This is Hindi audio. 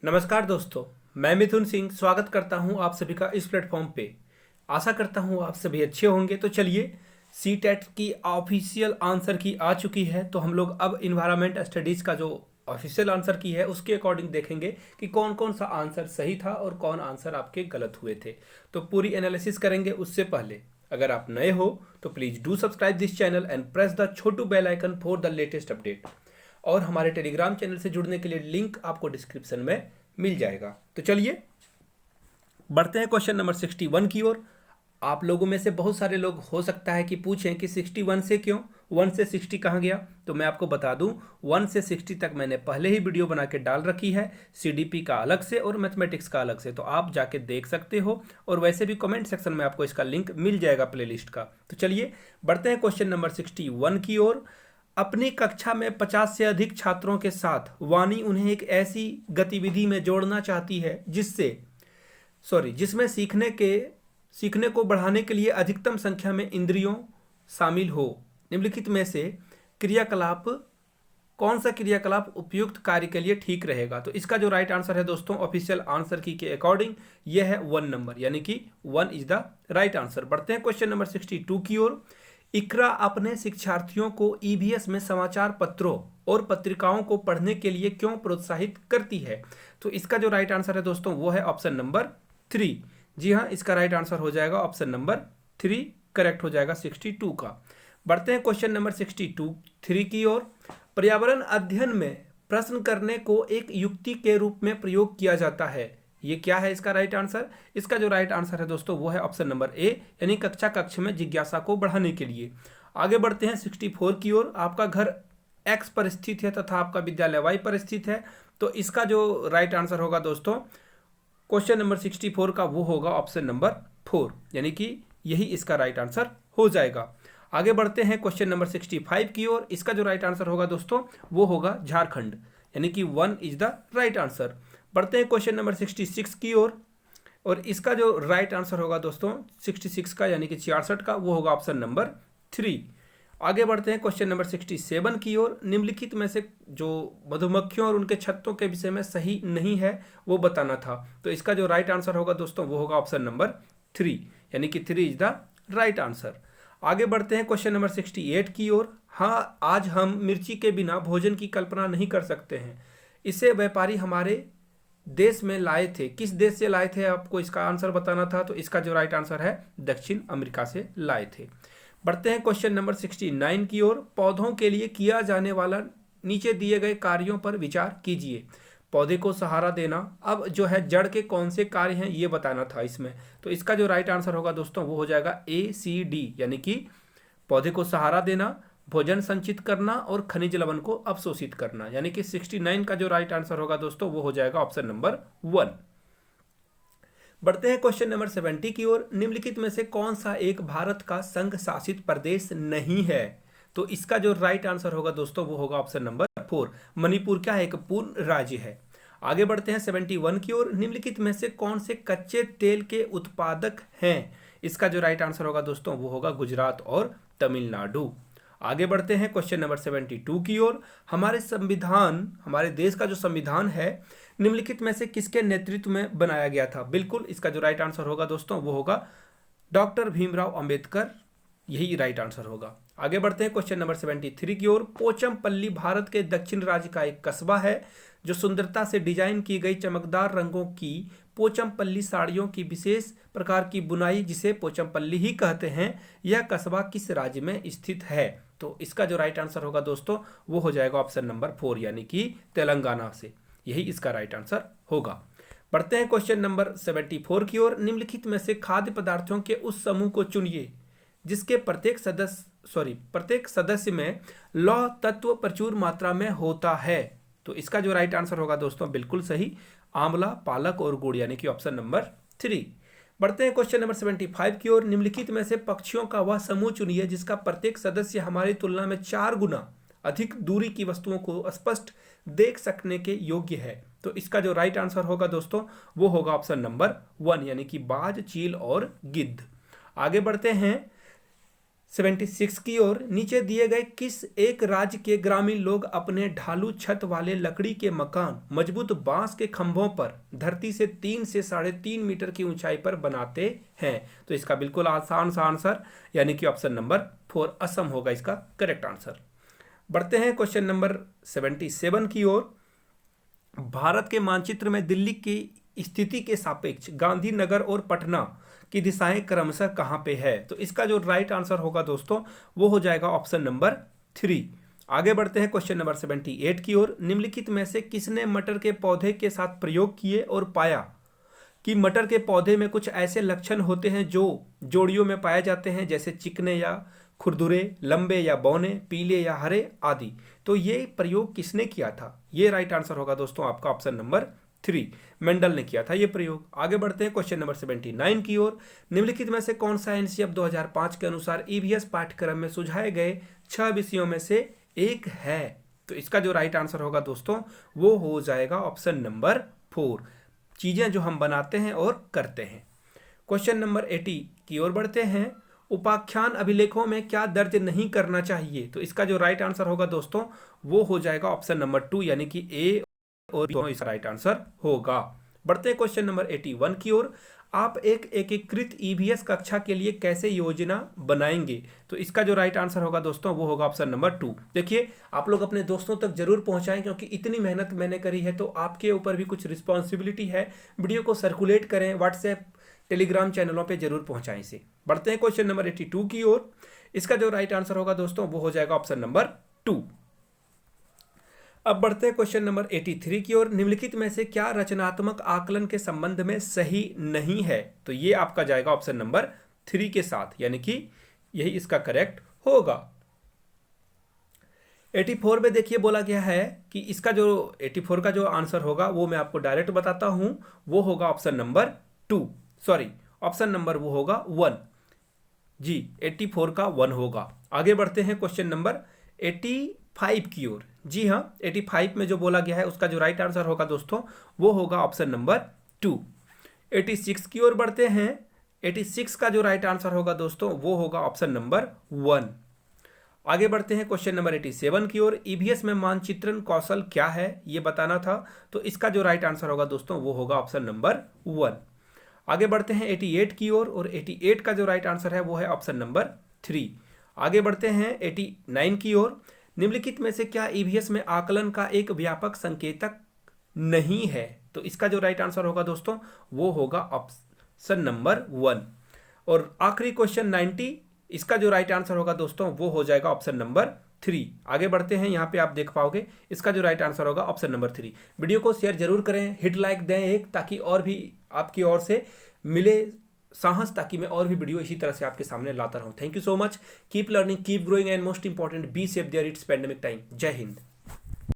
नमस्कार दोस्तों, मैं मिथुन सिंह स्वागत करता हूं आप सभी का इस प्लेटफॉर्म पे। आशा करता हूं आप सभी अच्छे होंगे। तो चलिए, सी टेट की ऑफिशियल आंसर की आ चुकी है, तो हम लोग अब इन्वायरमेंट स्टडीज़ का जो ऑफिशियल आंसर की है उसके अकॉर्डिंग देखेंगे कि कौन कौन सा आंसर सही था और कौन आंसर आपके गलत हुए थे। तो पूरी एनालिसिस करेंगे। उससे पहले अगर आप नए हो तो please do subscribe this channel and press the छोटू bell icon for the latest update. और हमारे टेलीग्राम चैनल से जुड़ने के लिए लिंक आपको डिस्क्रिप्शन में मिल जाएगा। तो चलिए बढ़ते हैं क्वेश्चन नंबर 61 की ओर। आप लोगों में से बहुत सारे लोग हो सकता है कि पूछें कि 61 से क्यों, 1 से 60 कहाँ गया। तो मैं आपको बता दूं, 1 से 60 तक मैंने पहले ही वीडियो बना के डाल रखी है, सीडीपी का अलग से और मैथमेटिक्स का अलग से, तो आप जाके देख सकते हो। और वैसे भी कमेंट सेक्शन में आपको इसका लिंक मिल जाएगा प्लेलिस्ट का। तो चलिए बढ़ते हैं क्वेश्चन नंबर 61 की ओर। अपनी कक्षा में 50 से अधिक छात्रों के साथ वाणी उन्हें एक ऐसी गतिविधि में जोड़ना चाहती है जिसमें सीखने को बढ़ाने के लिए अधिकतम संख्या में इंद्रियों शामिल हो। निम्नलिखित में से क्रियाकलाप कौन सा क्रियाकलाप उपयुक्त कार्य के लिए ठीक रहेगा। तो इसका जो राइट आंसर है दोस्तों, ऑफिशियल आंसर की के अकॉर्डिंग यह है 1 नंबर, यानी कि 1 इज द राइट आंसर। बढ़ते हैं क्वेश्चन नंबर 62 की ओर। इकरा अपने शिक्षार्थियों को ईवीएस में समाचार पत्रों और पत्रिकाओं को पढ़ने के लिए क्यों प्रोत्साहित करती है। तो इसका जो राइट आंसर है दोस्तों वो है ऑप्शन नंबर 3। जी हाँ, इसका राइट आंसर हो जाएगा ऑप्शन नंबर 3, करेक्ट हो जाएगा 62 का। बढ़ते हैं क्वेश्चन नंबर 3 की ओर। पर्यावरण अध्ययन में प्रश्न करने को एक युक्ति के रूप में प्रयोग किया जाता है। ये क्या है इसका राइट आंसर? इसका जो राइट आंसर है दोस्तों वो है ऑप्शन नंबर ए, यानी कक्ष में जिज्ञासा को बढ़ाने के लिए। आगे बढ़ते हैं 64 की ओर। आपका घर एक्स पर स्थित है तथा आपका विद्यालय वाई पर स्थित है। तो इसका जो राइट आंसर होगा दोस्तों क्वेश्चन नंबर 64 का, वो होगा ऑप्शन नंबर 4, यानी कि यही इसका राइट आंसर हो जाएगा। आगे बढ़ते हैं क्वेश्चन नंबर 65 की ओर। इसका जो राइट आंसर होगा दोस्तों वो होगा झारखंड, यानी कि 1 इज द राइट आंसर। बढ़ते हैं क्वेश्चन नंबर 66 की ओर, और इसका जो राइट आंसर होगा दोस्तों 66 का, यानी कि 66 का, वो होगा ऑप्शन नंबर 3। आगे बढ़ते हैं क्वेश्चन नंबर 67 की ओर। निम्नलिखित में से जो मधुमक्खियों और उनके छत्तों के विषय में सही नहीं है वो बताना था। तो इसका जो राइट आंसर होगा दोस्तों वो होगा ऑप्शन नंबर 3, यानी कि 3 इज द राइट आंसर। आगे बढ़ते हैं क्वेश्चन नंबर 68 की ओर। हाँ, आज हम मिर्ची के बिना भोजन की कल्पना नहीं कर सकते हैं। इसे व्यापारी हमारे देश में लाए थे। किस देश से लाए थे आपको इसका आंसर बताना था। तो इसका जो राइट आंसर है दक्षिण अमेरिका से लाए थे। बढ़ते हैं क्वेश्चन नंबर 69 की ओर। पौधों के लिए किया जाने वाला नीचे दिए गए कार्यों पर विचार कीजिए। पौधे को सहारा देना, अब जो है जड़ के कौन से कार्य हैं ये बताना था इसमें। तो इसका जो राइट आंसर होगा दोस्तों वो हो जाएगा ACD, यानी कि पौधे को सहारा देना, भोजन संचित करना और खनिज लवण को अवशोषित करना, यानी कि 69 का जो राइट आंसर होगा दोस्तों वो हो जाएगा ऑप्शन नंबर 1। बढ़ते हैं क्वेश्चन नंबर 70 की ओर। निम्नलिखित में से कौन सा एक भारत का संघ शासित प्रदेश नहीं है। तो इसका जो राइट आंसर होगा दोस्तों वो होगा ऑप्शन नंबर 4। मणिपुर क्या है, एक पूर्ण राज्य है। आगे बढ़ते हैं 71 की ओर। निम्नलिखित में से कौन से कच्चे तेल के उत्पादक हैं। इसका जो राइट आंसर होगा दोस्तों वो होगा गुजरात और तमिलनाडु। आगे बढ़ते हैं क्वेश्चन नंबर 72 की ओर। हमारे देश का जो संविधान है निम्नलिखित में से किसके नेतृत्व में बनाया गया था। बिल्कुल इसका जो राइट आंसर होगा दोस्तों वो होगा डॉक्टर भीमराव अंबेडकर, यही राइट आंसर होगा। आगे बढ़ते हैं क्वेश्चन नंबर 73 की ओर। पोचमपल्ली भारत के दक्षिण राज्य का एक कस्बा है जो सुंदरता से डिजाइन की गई चमकदार रंगों की पोचमपल्ली साड़ियों की विशेष प्रकार की बुनाई, जिसे पोचमपल्ली ही कहते हैं, यह कस्बा किस राज्य में स्थित है। तो इसका जो राइट आंसर होगा दोस्तों वो हो जाएगा ऑप्शन नंबर 4, यानी कि तेलंगाना से, यही इसका राइट आंसर होगा। बढ़ते हैं क्वेश्चन नंबर 74 की ओर। निम्नलिखित में से खाद्य पदार्थों के उस समूह को चुनिए जिसके प्रत्येक सदस्य में लौह तत्व प्रचुर मात्रा में होता है। तो इसका जो राइट आंसर होगा दोस्तों बिल्कुल सही, आंवला, पालक और गुड़, यानी कि ऑप्शन नंबर 3। बढ़ते हैं क्वेश्चन नंबर 75 की ओर। निम्नलिखित में से पक्षियों का वह समूह चुनिए जिसका प्रत्येक सदस्य हमारी तुलना में 4 गुना अधिक दूरी की वस्तुओं को स्पष्ट देख सकने के योग्य है। तो इसका जो राइट आंसर होगा दोस्तों वो होगा ऑप्शन नंबर 1, यानी कि बाज, चील और गिद्ध। आगे बढ़ते हैं 76 की ओर, नीचे दिए गए किस एक राज्य के ग्रामीण लोग अपने ढालू छत वाले लकड़ी के मकान मजबूत बांस के खंभों पर धरती से 3 से 3.5 मीटर की ऊंचाई पर बनाते हैं? तो इसका बिल्कुल आसान सा आंसर यानी कि ऑप्शन नंबर 4 असम होगा इसका करेक्ट आंसर। बढ़ते हैं क्वेश्चन नंबर 77 की ओर। भारत के मानचित्र में दिल्ली की स्थिति के सापेक्ष गांधीनगर और पटना की दिशाएं क्रमशः कहां पे है? तो इसका जो राइट आंसर होगा दोस्तों वो हो जाएगा ऑप्शन नंबर 3। आगे बढ़ते हैं क्वेश्चन नंबर 78 की ओर। निम्नलिखित में से किसने मटर के पौधे के साथ प्रयोग किए और पाया कि मटर के पौधे में कुछ ऐसे लक्षण होते हैं जो जोड़ियों में पाए जाते हैं, जैसे चिकने या खुरदुरे, लंबे या बौने, पीले या हरे आदि? तो ये प्रयोग किसने किया था? ये राइट आंसर होगा दोस्तों आपका ऑप्शन नंबर 3, मेंडल ने किया था ये प्रयोग। आगे बढ़ते हैं क्वेश्चन नंबर 79 की ओर। निम्नलिखित में से कौन सा एनसीएफ 2005 के अनुसार ईवीएस पाठ्यक्रम में सुझाए गए 6 विषयों में से एक है? तो इसका जो राइट आंसर होगा दोस्तों वो हो जाएगा ऑप्शन नंबर 4, चीजें जो हम बनाते हैं और करते हैं। क्वेश्चन नंबर 80 की ओर बढ़ते हैं। उपाख्यान अभिलेखों में क्या दर्ज नहीं करना चाहिए? तो इसका जो राइट आंसर होगा दोस्तों वो हो जाएगा ऑप्शन नंबर 2 यानी कि ए और बी इसका राइट आंसर होगा। बढ़ते हैं क्वेश्चन नंबर 81 की ओर। आप एक एकीकृत ईवीएस कक्षा के लिए कैसे योजना बनाएंगे? तो इसका जो राइट आंसर होगा दोस्तों वो होगा ऑप्शन नंबर 2। देखिए आप लोग अपने दोस्तों तक जरूर पहुंचाएं, क्योंकि इतनी मेहनत मैंने करी है तो आपके ऊपर भी कुछ रिस्पॉन्सिबिलिटी है। वीडियो को सर्कुलेट करें, व्हाट्सएप टेलीग्राम चैनलों पे जरूर पहुंचाएं इसे। बढ़ते हैं क्वेश्चन नंबर 82 की ओर। इसका जो राइट आंसर होगा दोस्तों वो हो जाएगा ऑप्शन नंबर 2। अब बढ़ते हैं क्वेश्चन नंबर 83 की ओर। निम्नलिखित में से क्या रचनात्मक आकलन के संबंध में सही नहीं है? तो ये आपका जाएगा ऑप्शन नंबर 3 के साथ, यानी कि यही इसका करेक्ट होगा। 84 में देखिए बोला गया है कि इसका जो 84 का जो आंसर होगा वो मैं आपको डायरेक्ट बताता हूं, वो होगा option number 2, sorry option number वो होगा 1 जी, 84 का 1 होगा। आगे बढ़ते हैं क्वेश्चन नंबर 85 की ओर। जी हाँ, 85 में जो बोला गया है उसका जो राइट आंसर होगा दोस्तों वो होगा ऑप्शन नंबर 2। 86 की ओर बढ़ते हैं। 86 का जो राइट आंसर होगा दोस्तों वो होगा ऑप्शन नंबर 1। आगे बढ़ते हैं क्वेश्चन नंबर 87 की ओर। ईवीएस में मानचित्रण कौशल क्या है ये बताना था, तो इसका जो राइट आंसर होगा दोस्तों वो होगा ऑप्शन नंबर 1। आगे बढ़ते हैं 88 की ओर, और 88 का जो राइट आंसर है वो है ऑप्शन नंबर 3। आगे बढ़ते हैं 89 की ओर। निम्नलिखित में से क्या ईवीएस में आकलन का एक व्यापक संकेतक नहीं है? तो इसका जो राइट आंसर होगा दोस्तों वो होगा ऑप्शन नंबर 1। और आखिरी क्वेश्चन 90, इसका जो राइट आंसर होगा दोस्तों वो हो जाएगा ऑप्शन नंबर 3। आगे बढ़ते हैं, यहाँ पे आप देख पाओगे इसका जो राइट आंसर होगा ऑप्शन नंबर 3। वीडियो को शेयर जरूर करें, हिट लाइक दें एक, ताकि और भी आपकी ओर से मिले साहस, ताकि मैं और भी वीडियो इसी तरह से आपके सामने लाता रहूं। Thank you so much, keep learning, keep growing and most important be safe there it's pandemic time. जय हिंद।